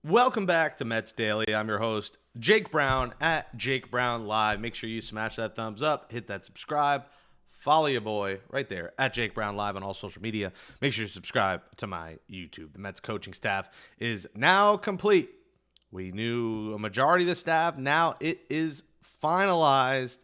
Welcome back to Mets Daily. I'm your host, Jake Brown at Jake Brown Live. Make sure you smash that thumbs up, hit that subscribe, follow your boy right there at Jake Brown Live on all social media. Make sure you subscribe to my YouTube. The Mets coaching staff is now complete. We knew a majority of the staff. Now it is finalized.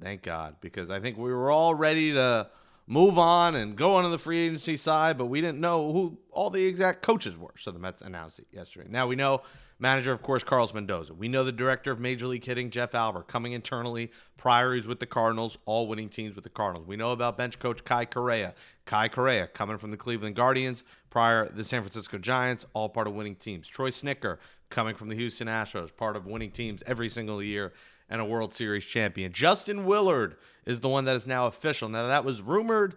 Thank God, because I think we were all ready to move on and go on to the free agency side, but we didn't know who all the exact coaches were. So the Mets announced it yesterday. Now we know manager, of course, Carlos Mendoza. We know the director of Major League Hitting, Jeff Albert, coming internally. Prior, he's with the Cardinals, all winning teams with the Cardinals. We know about bench coach Kai Correa. Kai Correa coming from the Cleveland Guardians. Prior, the San Francisco Giants, all part of winning teams. Troy Snicker coming from the Houston Astros, part of winning teams every single year, and a World Series champion. Justin Willard is the one that is now official. Now, that was rumored,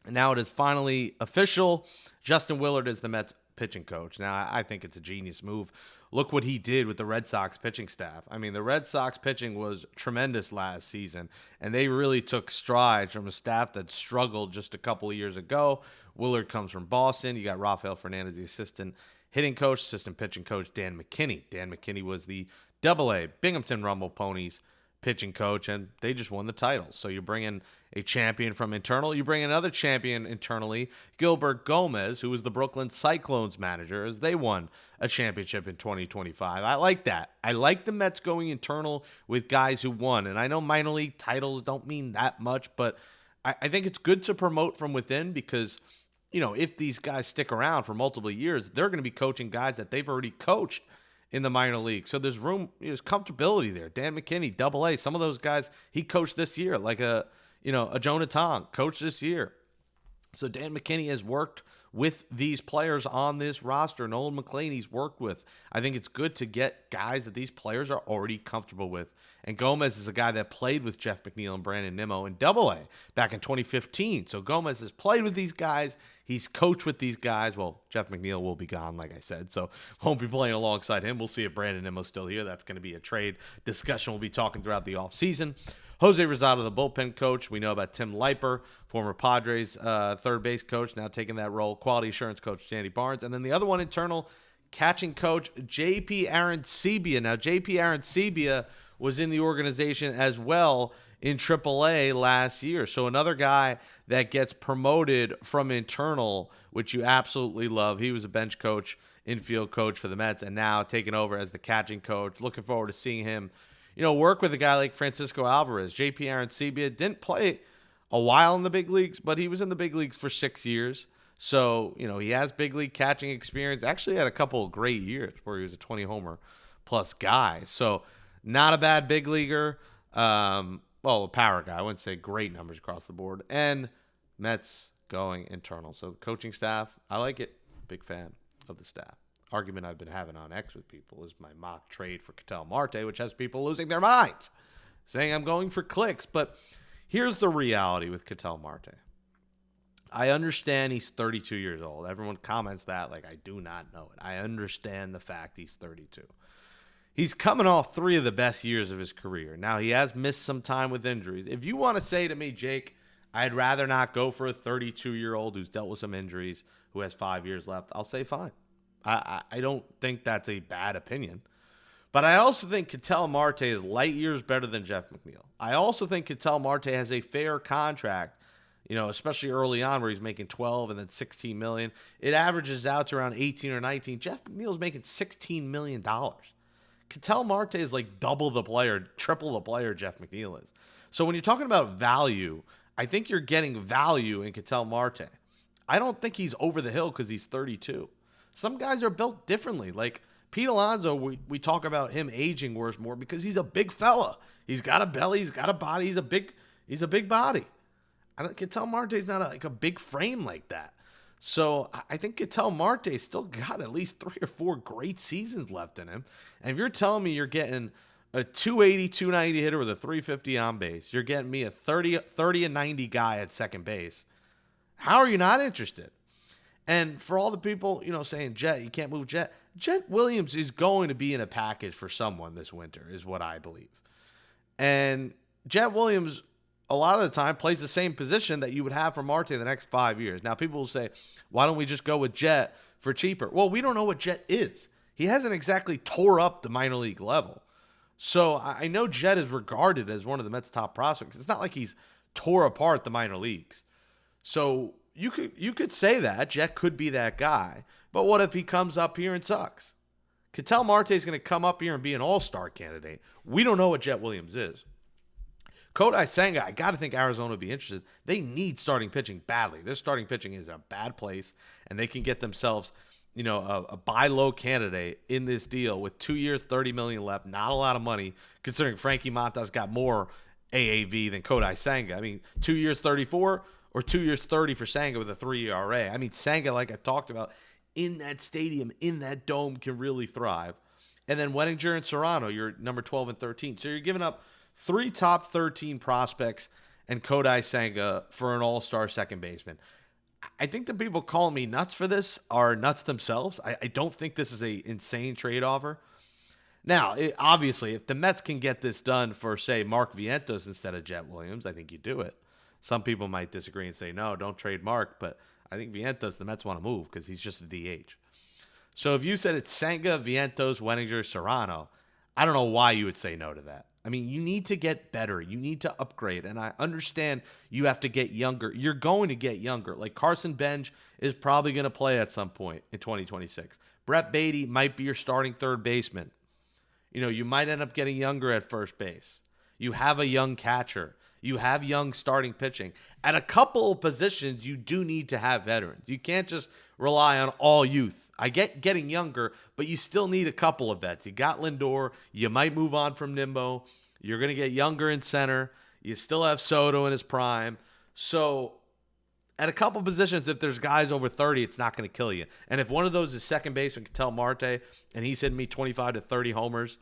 and now it is finally official. Justin Willard is the Mets pitching coach. Now, I think it's a genius move. Look what he did with the Red Sox pitching staff. I mean, the Red Sox pitching was tremendous last season, and they really took strides from a staff that struggled just a couple of years ago. Willard comes from Boston. You got Rafael Fernandez, the assistant hitting coach, assistant pitching coach Dan McKinney. Dan McKinney was the Double-A Binghamton Rumble Ponies pitching coach, and they just won the title. So you bring in a champion from internal. You bring another champion internally, Gilbert Gomez, who was the Brooklyn Cyclones manager, as they won a championship in 2025. I like that. I like the Mets going internal with guys who won. And I know minor league titles don't mean that much, but I think it's good to promote from within because, you know, if these guys stick around for multiple years, they're going to be coaching guys that they've already coached in the minor league. So there's room, there's comfortability there. Dan McKinney, Double-A, some of those guys he coached this year, like a Jonah Tong, coached this year. So Dan McKinney has worked with these players on this roster. Nolan McLean he's worked with. I think it's good to get guys that these players are already comfortable with. And Gomez is a guy that played with Jeff McNeil and Brandon Nimmo in Double-A back in 2015. So Gomez has played with these guys. He's coached with these guys. Well, Jeff McNeil will be gone, like I said, so won't be playing alongside him. We'll see if Brandon Nimmo's still here. That's going to be a trade discussion we'll be talking throughout the offseason. Jose Rosado, the bullpen coach. We know about Tim Leiper, former Padres third base coach, now taking that role. Quality assurance coach, Sandy Barnes. And then the other one, internal catching coach, J.P. Arancibia. Now, J.P. Arancibia was in the organization as well in AAA last year. So another guy that gets promoted from internal, which you absolutely love. He was a bench coach, infield coach for the Mets, and now taking over as the catching coach. Looking forward to seeing him, work with a guy like Francisco Alvarez. J.P. Arancibia didn't play a while in the big leagues, but he was in the big leagues for 6 years. So, he has big league catching experience. Actually had a couple of great years where he was a 20-homer plus guy. So, not a bad big leaguer. A power guy. I wouldn't say great numbers across the board. And Mets going internal. So the coaching staff, I like it. Big fan of the staff. Argument I've been having on X with people is my mock trade for Ketel Marte, which has people losing their minds, saying I'm going for clicks. But here's the reality with Ketel Marte. I understand he's 32 years old. Everyone comments that like I do not know it. I understand the fact he's 32. He's coming off 3 of the best years of his career. Now, he has missed some time with injuries. If you want to say to me, Jake, I'd rather not go for a 32-year-old who's dealt with some injuries, who has 5 years left, I'll say fine. I don't think that's a bad opinion. But I also think Ketel Marte is light years better than Jeff McNeil. I also think Ketel Marte has a fair contract, especially early on where he's making $12 and then $16 million. It averages out to around 18 or 19. Jeff McNeil's making $16 million. Ketel Marte is like double the player, triple the player Jeff McNeil is. So when you're talking about value, I think you're getting value in Ketel Marte. I don't think he's over the hill because he's 32. Some guys are built differently. Like Pete Alonso, we talk about him aging worse more because he's a big fella. He's got a belly, he's got a body, he's a big body. Ketel Marte's not a big frame like that. So I think Ketel Marte still got at least 3 or 4 great seasons left in him. And if you're telling me you're getting a 280, 290 hitter with a 350 on base, you're getting me a 30 and 90 guy at second base, how are you not interested? And for all the people, saying Jet, you can't move Jet. Jet Williams is going to be in a package for someone this winter, is what I believe. And Jet Williams, a lot of the time, plays the same position that you would have for Marte in the next 5 years. Now, people will say, why don't we just go with Jet for cheaper? Well, we don't know what Jet is. He hasn't exactly tore up the minor league level. So I know Jet is regarded as one of the Mets' top prospects. It's not like he's tore apart the minor leagues. So you could say that Jet could be that guy. But what if he comes up here and sucks? Ketel Marte is going to come up here and be an all-star candidate. We don't know what Jet Williams is. Kodai Senga, I got to think Arizona would be interested. They need starting pitching badly. Their starting pitching is in a bad place, and they can get themselves, a buy low candidate in this deal with 2 years, $30 million left. Not a lot of money, considering Frankie Montas got more AAV than Kodai Senga. I mean, 2 years, 34, or 2 years, 30 for Senga with a 3 ERA. I mean, Senga, like I've talked about, in that stadium, in that dome, can really thrive. And then Wenninger and Serrano, you're number 12 and 13. So you're giving up 3 top 13 prospects and Kodai Senga for an all-star second baseman. I think the people calling me nuts for this are nuts themselves. I don't think this is an insane trade offer. Now, obviously, if the Mets can get this done for, say, Mark Vientos instead of Jet Williams, I think you do it. Some people might disagree and say, no, don't trade Mark, but I think Vientos, the Mets want to move because he's just a DH. So if you said it's Senga, Vientos, Wenninger, Serrano, I don't know why you would say no to that. I mean, you need to get better. You need to upgrade. And I understand you have to get younger. You're going to get younger. Like Carson Bench is probably going to play at some point in 2026. Brett Beatty might be your starting third baseman. You might end up getting younger at first base. You have a young catcher. You have young starting pitching. At a couple of positions, you do need to have veterans. You can't just rely on all youth. I get getting younger, but you still need a couple of vets. You got Lindor. You might move on from Nimmo. You're going to get younger in center. You still have Soto in his prime. So at a couple positions, if there's guys over 30, it's not going to kill you. And if one of those is second baseman Ketel Marte, and he's hitting me 25 to 30 homers,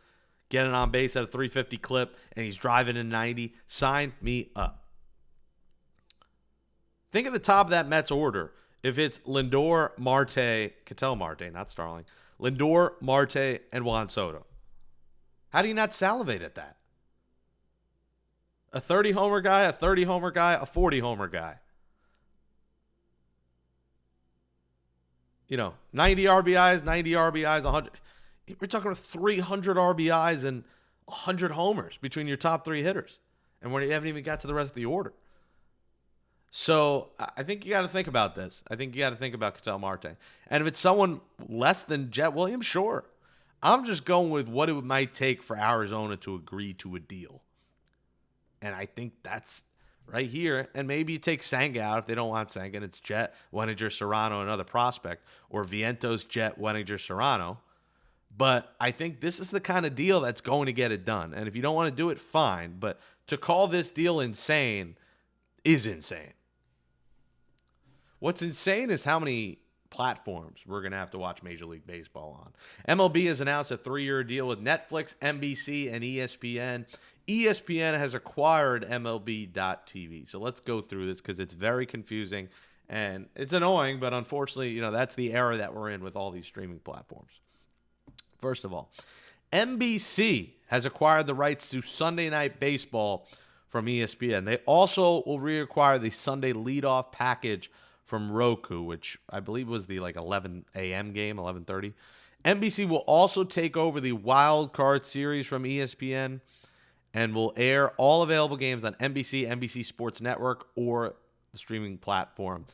getting on base at a 350 clip, and he's driving in 90, sign me up. Think of the top of that Mets order. If it's Lindor, Marte, Ketel Marte, not Starling, Lindor, Marte, and Juan Soto. How do you not salivate at that? A 30-homer guy, a 30-homer guy, a 40-homer guy. 90 RBIs, 100. We're talking about 300 RBIs and 100 homers between your top 3 hitters. And when you haven't even got to the rest of the order. So I think you got to think about this. I think you got to think about Ketel Marte. And if it's someone less than Jet Williams, sure. I'm just going with what it might take for Arizona to agree to a deal. And I think that's right here. And maybe you take Senga out if they don't want Senga, and it's Jet, Wenninger, Serrano, another prospect. Or Vientos, Jet, Wenninger, Serrano. But I think this is the kind of deal that's going to get it done. And if you don't want to do it, fine. But to call this deal insane is insane. What's insane is how many platforms we're going to have to watch Major League Baseball on. MLB has announced a 3-year deal with Netflix, NBC, and ESPN. ESPN has acquired MLB.TV. So let's go through this because it's very confusing and it's annoying, but unfortunately, that's the era that we're in with all these streaming platforms. First of all, NBC has acquired the rights to Sunday Night Baseball from ESPN. They also will reacquire the Sunday leadoff package from Roku, which I believe was the 11 a.m. game, 11:30. NBC will also take over the Wild Card series from ESPN and will air all available games on NBC, NBC Sports Network, or the streaming platform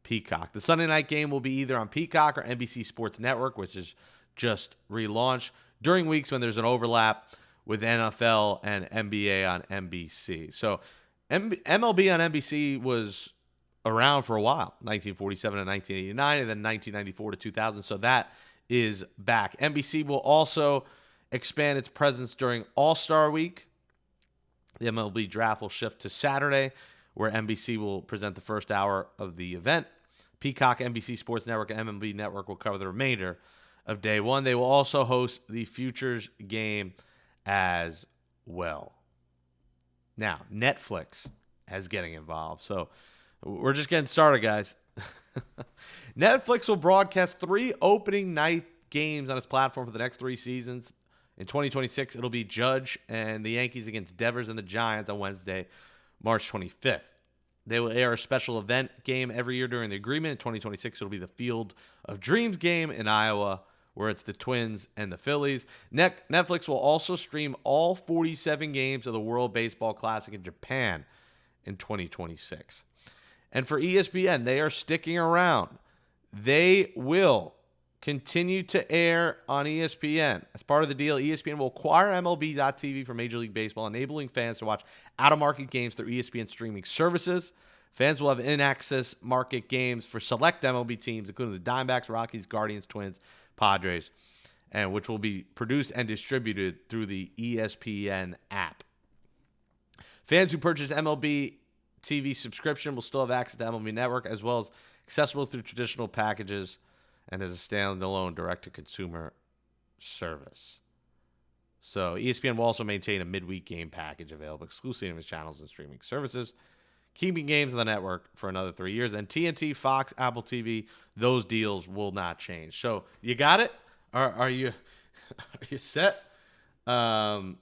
Peacock. The Sunday night game will be either on Peacock or NBC Sports Network, which is just relaunched during weeks when there's an overlap with NFL and NBA on NBC. So MLB on NBC was around for a while, 1947 to 1989, and then 1994 to 2000. So that is back. NBC will also expand its presence during All-Star Week. The MLB draft will shift to Saturday, where NBC will present the first hour of the event. Peacock, NBC Sports Network, and MLB Network will cover the remainder of day one. They will also host the Futures game as well. Now, Netflix is getting involved. So we're just getting started, guys. Netflix will broadcast 3 opening night games on its platform for the next 3 seasons. In 2026, it'll be Judge and the Yankees against Devers and the Giants on Wednesday, March 25th. They will air a special event game every year during the agreement. In 2026, it'll be the Field of Dreams game in Iowa, where it's the Twins and the Phillies. Netflix will also stream all 47 games of the World Baseball Classic in Japan in 2026. And for ESPN, they are sticking around. They will continue to air on ESPN. As part of the deal, ESPN will acquire MLB.TV for Major League Baseball, enabling fans to watch out-of-market games through ESPN streaming services. Fans will have in-access market games for select MLB teams, including the Diamondbacks, Rockies, Guardians, Twins, Padres, and which will be produced and distributed through the ESPN app. Fans who purchase MLB TV subscription will still have access to MLB Network, as well as accessible through traditional packages and as a standalone direct-to-consumer service. So ESPN will also maintain a midweek game package available exclusively on its channels and streaming services, keeping games on the network for another 3 years. And TNT, Fox, Apple TV, those deals will not change. So you got it? Are you set? We'll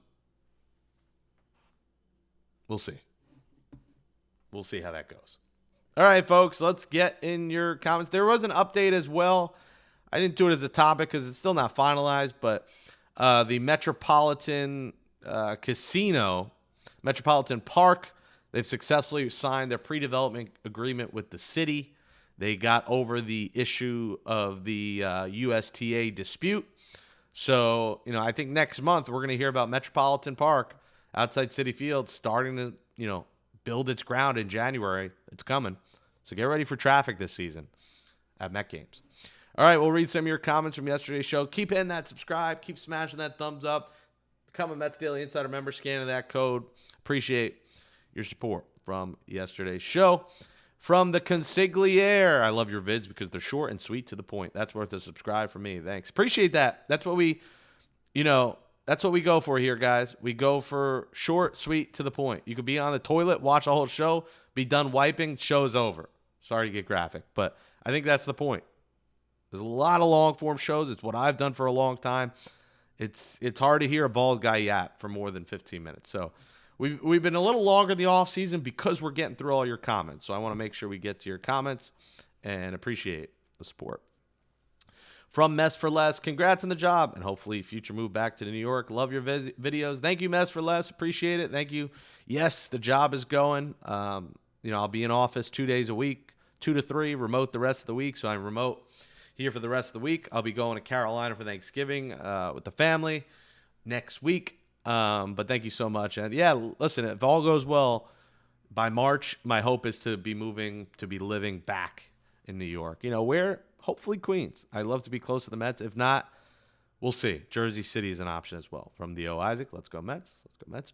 see. We'll see how that goes. All right, folks, let's get in your comments. There was an update as well. I didn't do it as a topic because it's still not finalized, but the Metropolitan Casino, Metropolitan Park, they've successfully signed their pre-development agreement with the city. They got over the issue of the USTA dispute. So, I think next month we're going to hear about Metropolitan Park outside Citi Field starting to, build its ground in January. It's coming. So get ready for traffic this season at Met games. All right, we'll read some of your comments from yesterday's show. Keep hitting that subscribe. Keep smashing that thumbs up. Become a Mets Daily Insider member. Scanning that code. Appreciate your support from yesterday's show. From the Consigliere. I love your vids because they're short and sweet to the point. That's worth a subscribe from me. Thanks. Appreciate that. That's what we, that's what we go for here, guys. We go for short, sweet, to the point. You could be on the toilet, watch the whole show, be done wiping, show's over. Sorry to get graphic, but I think that's the point. There's a lot of long-form shows. It's what I've done for a long time. It's hard to hear a bald guy yap for more than 15 minutes. So we've been a little longer in the offseason because we're getting through all your comments. So I want to make sure we get to your comments and appreciate the support. From Mess for Less, congrats on the job and hopefully future move back to New York. Love your videos. Thank you, Mess for Less. Appreciate it. Thank you. Yes, the job is going. I'll be in office 2 days a week, 2 to 3, remote the rest of the week. So I'm remote here for the rest of the week. I'll be going to Carolina for Thanksgiving with the family next week. But thank you so much. And yeah, listen, if all goes well, by March, my hope is to be living back in New York. Where? Hopefully Queens. I'd love to be close to the Mets. If not, we'll see. Jersey City is an option as well. From the Isaac, let's go Mets. Let's go Mets.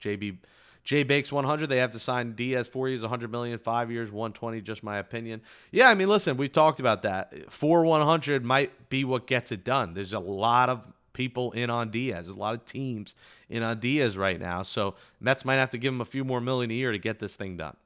J Bakes 100. They have to sign Diaz 4 years, $100 million, 5 years, 120. Just my opinion. Yeah, listen, we've talked about that. 100 might be what gets it done. There's a lot of people in on Diaz. There's a lot of teams in on Diaz right now. So Mets might have to give him a few more million a year to get this thing done.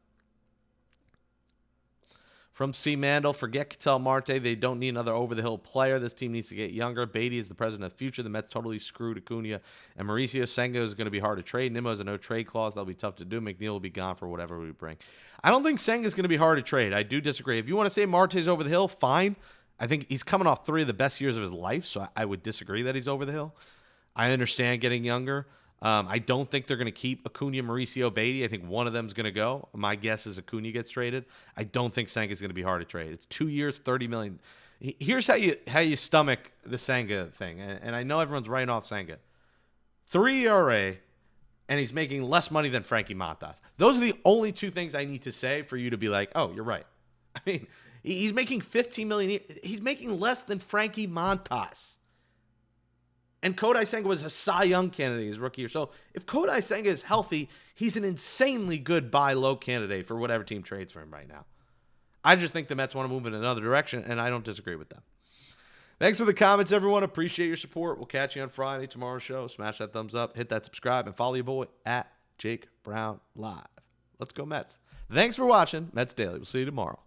From C. Mandel, forget Ketel Marte. They don't need another over-the-hill player. This team needs to get younger. Beatty is the president of the future. The Mets totally screwed Acuna and Mauricio. Senga is going to be hard to trade. Nimmo has a no-trade clause. That'll be tough to do. McNeil will be gone for whatever we bring. I don't think Senga is going to be hard to trade. I do disagree. If you want to say Marte's over the hill, fine. I think he's coming off 3 of the best years of his life, so I would disagree that he's over the hill. I understand getting younger. I don't think they're going to keep Acuna, Mauricio, Beatty. I think one of them is going to go. My guess is Acuna gets traded. I don't think Senga is going to be hard to trade. It's 2 years, $30 million. Here's how you stomach the Senga thing, and I know everyone's writing off Senga. 3 ERA, and he's making less money than Frankie Montas. Those are the only two things I need to say for you to be like, oh, you're right. He's making $15 million. He's making less than Frankie Montas. And Kodai Senga was a Cy Young candidate his rookie year. So if Kodai Senga is healthy, he's an insanely good buy low candidate for whatever team trades for him right now. I just think the Mets want to move in another direction, and I don't disagree with them. Thanks for the comments, everyone. Appreciate your support. We'll catch you on Friday, tomorrow's show. Smash that thumbs up, hit that subscribe, and follow your boy at Jake Brown Live. Let's go Mets. Thanks for watching Mets Daily. We'll see you tomorrow.